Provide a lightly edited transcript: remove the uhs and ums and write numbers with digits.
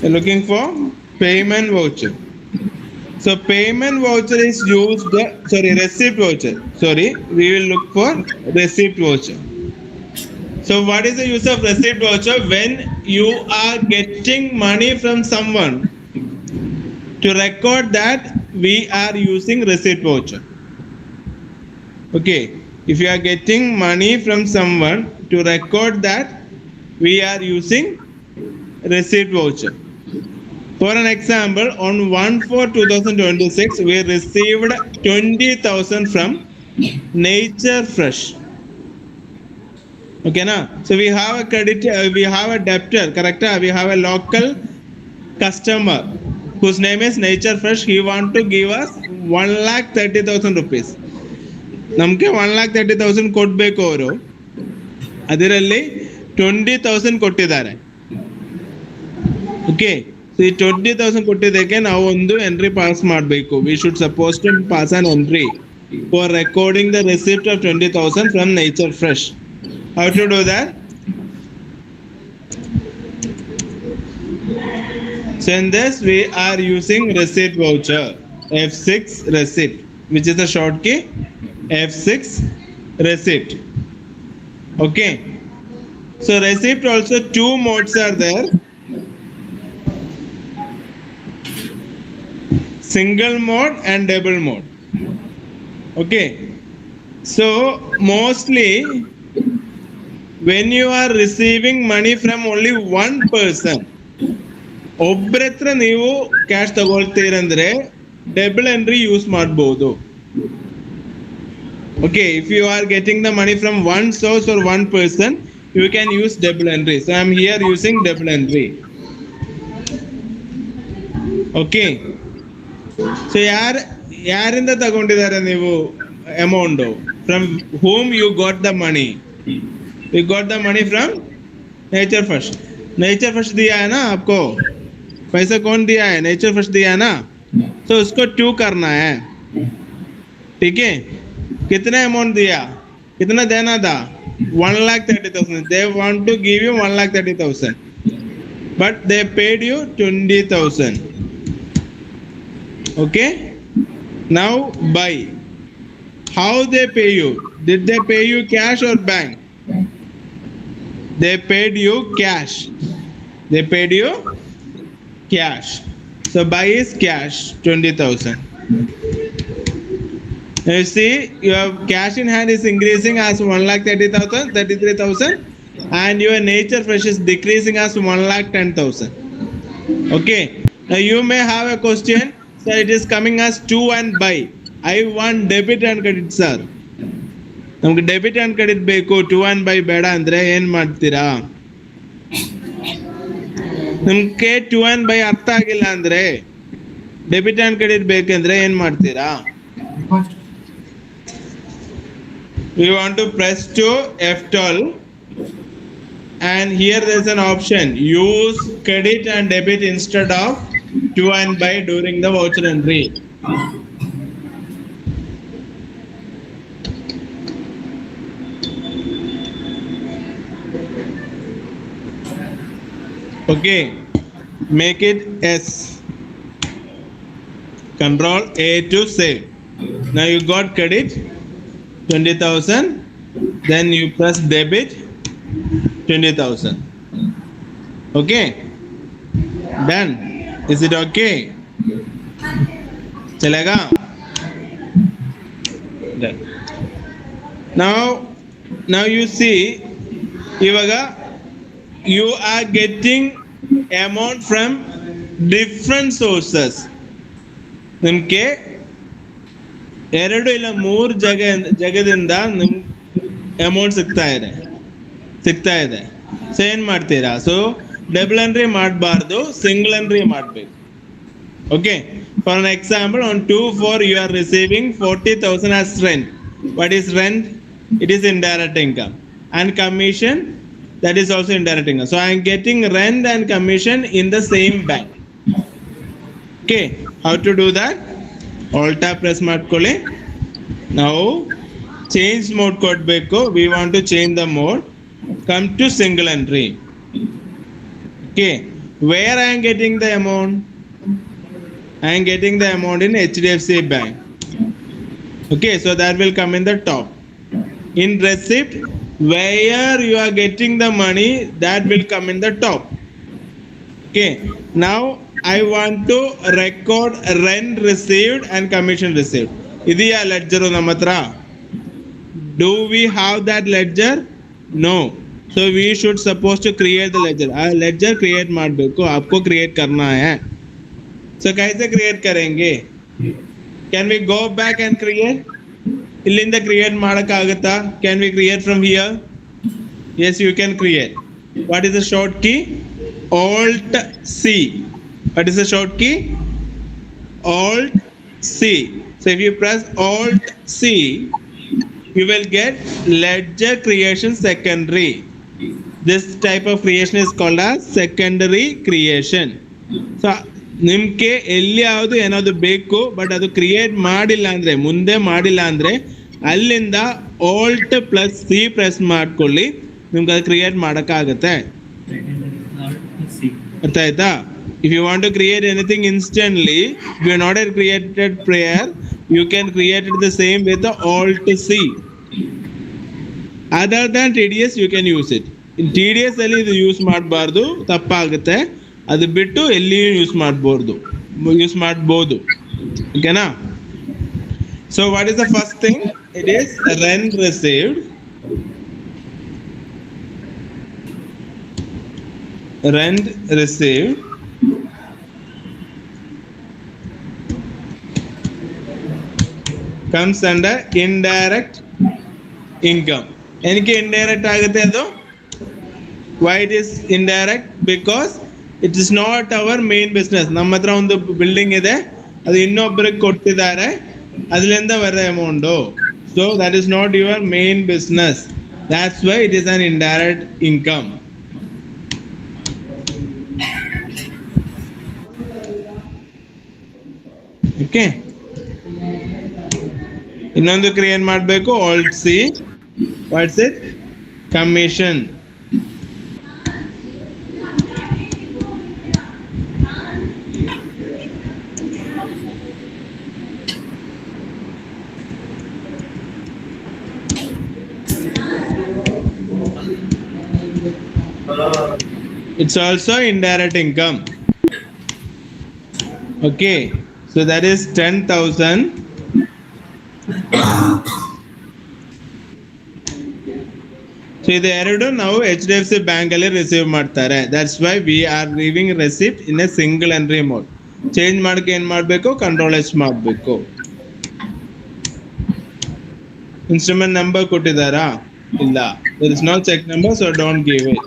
You're looking for payment voucher. So payment voucher is used, receipt voucher. Sorry, we will look for receipt voucher. So what is the use of receipt voucher? When you are getting money from someone, to record that we are using receipt voucher. Okay, if you are getting money from someone, to record that we are using receipt voucher. For an example, on 1/4/2026, we received 20,000 from Nature Fresh. Okay, na? So we have a credit, we have a debtor, correct? We have a local customer whose name is Nature Fresh. He want to give us 1,30,000 rupees. ನಮಗೆ 1,30,000 ಕೊಡಬೇಕು ಅವರು. ಅದರಲ್ಲಿ 20,000 ಕೊಟ್ಟಿದ್ದಾರೆ. Okay, so ಈ 20,000 ಕೊಟ್ಟಿದ್ದಕ್ಕೆ ನಾವು ಒಂದು entry pass ಮಾಡಬೇಕು. We should suppose to pass on entry for recording the receipt of 20,000 from nature fresh. How to do that? So in this we are using receipt voucher, F6 receipt, which is the short key F6 receipt. Okay, so receipt also two modes are there: single mode and double mode. Okay, so mostly when you are receiving money from only one person, ಒಬ್ಬರ ಹತ್ರ ನೀವು cash ತಗೊಳ್ತೀರಂದ್ರೆ double entry use ಮಾಡಬಹುದು. Okay, if you are getting the money from one source or one person, you can use double entry. So I am here using double entry. Okay, so ಯಾರಿಂದ ತಗೊಂಡಿದ್ದಾರೆ ನೀವು amount? From whom you got the money? You got the money from nature first. Nature first दिया है ना आपको, पैसा कौन दिया है? नेचर फर्स्ट दिया है ना. तो उसको 2 करना है. ठीक है, कितना अमाउंट दिया, कितना देना था? 1,30,000. They want to give you 1,30,000, but they paid you 20,000. Okay, now by. How they pay you? Did they pay you cash और bank? They paid you cash. They paid you cash. So buy is cash, 20,000. You see, your cash in hand is increasing as 1,30,000, 33,000, and your nature fresh is decreasing as 1,10,000. Okay. Now you may have a question. So it is coming as 2 and buy. I want debit and credit, sir. ನಮ್ಗೆ debit and credit ಬೇಕು, 2 and buy ಬೇಡ ಅಂದ್ರೆ ಏನ್ ಮಾಡ್ತೀರಾ? ನಿಮ್ಗೆ 2 and buy ಅರ್ಥ ಆಗಿಲ್ಲ ಅಂದ್ರೆ, ಡೆಬಿಟ್ ಅಂಡ್ ಕ್ರೆಡಿಟ್ ಬೇಕಂದ್ರೆ ಏನ್ ಮಾಡ್ತೀರಾ? We want to press to F12, and here there is an option: use credit and debit instead of 2 and buy during the voucher entry. Okay, make it S. Control A to save. Now you got credit 20,000, then you press debit 20,000. Okay, done. Is it okay? Chalega? Done. Now you see, ivaga you are getting amount from different sources. ನಿಮಗೆ 2 ಇಲ್ಲ 3 ಜಾಗದಿಂದ ನಿಮ್ಗೆ amount ಸಿಗ್ತಾ ಇದೆ. So ಏನ್ ಮಾಡ್ತೀರಾ? So double entry ಮಾಡಬಾರ್ದು, single entry ಮಾಡಬೇಕು. Okay, for an example, on 2/4 you are receiving 40,000 as rent. What is rent? It is indirect income. And commission, that is also indirect income. So I am getting rent and commission in the same bank. Okay, how to do that? Alt tab press ಮಾಡ್ಕೊಳ್ಳಿ. Now change mode ಕೊಡಬೇಕು. We want to change the mode. Come to single entry. Okay, Where I am getting the amount? I am getting the amount in HDFC Bank. Okay, so that will come in the top. In receipt, where you are getting the money, that will come in the top. Okay, now I want to record rent received and commission received. Idiya ledger namatra. Do we have that ledger? No. So we should supposed to create the ledger. Ledger create ಮಾಡಬೇಕು आपको create करना है. So कैसे create करेंगे? Can we go back and create? ಇಲ್ಲಿಂದ create ಮಾಡಕ್ಕಾಗುತ್ತಾ? Can we create from here? Yes, you can create. What is the short key? Alt C. What is the short key? Alt C. So if you press Alt C, you will get ledger creation secondary. This type of creation is called as secondary creation. So ನಿಮ್ಗೆ ಎಲ್ಲಿ ಯಾವುದು ಏನಾದ್ರು ಬೇಕು but ಅದು create ಮಾಡಿಲ್ಲ ಅಂದ್ರೆ ಮುಂದೆ ಮಾಡಿಲ್ಲ ಅಂದ್ರೆ ಅಲ್ಲಿಂದ ಆಲ್ಟ್ ಪ್ಲಸ್ ಸಿ ಪ್ರೆಸ್ ಮಾಡ್ಕೊಳ್ಳಿ, ನಿಮ್ಗೆ ಅದು ಕ್ರಿಯೇಟ್ ಮಾಡೋಕ್ಕಾಗತ್ತೆ. ಅರ್ಥ ಆಯ್ತಾ? If you want to create anything instantly, if you are not a created prayer, you can create it the same with the Alt C. Other than TDS, you can use it. In TDS ಅಲ್ಲಿ ಇದು use ಮಾಡಬಾರ್ದು, ತಪ್ಪಾಗುತ್ತೆ. ಅದು ಬಿಟ್ಟು ಎಲ್ಲಿಯೂ use ಮಾಡ್ಬೋದು. ಓಕೆನಾ? So what is the first thing? It is rent received. Rent received comes under indirect income. ಏನಕ್ಕೆ indirect ಆಗುತ್ತೆ ಅದು? Why it is indirect? Because it is not our main business. ನಮ್ಮ ಹತ್ರ ಒಂದು ಬಿಲ್ಡಿಂಗ್ ಇದೆ, ಅದು ಇನ್ನೊಬ್ಬರಿಗೆ ಕೊಟ್ಟಿದ್ದಾರೆ, ಅದರಿಂದ ಬರೋ amount. So that is not your main business. That's why it is an indirect income. Okay. ಇನ್ನೊಂದು ಕ್ರಿಯೇಟ್ ಮಾಡಬೇಕು, Alt C. What's it? Commission. It's also indirect income. Okay, so that is 10,000. So ಇದು ಎರಡು ನಾವು HDFC bank ಅಲ್ಲಿ receive ಮಾಡ್ತಾರೆ. That's why we are leaving receipt in a single entry mode. Change ಮಾಡಕ್ಕೆ ಏನ್ ಮಾಡಬೇಕು? ಕಂಟ್ರೋಲ್ H ಮಾಡಬೇಕು. Instrument number ಕೊಟ್ಟಿದ್ದಾರಾ? ಇಲ್ಲ. There is no check number, so don't give it.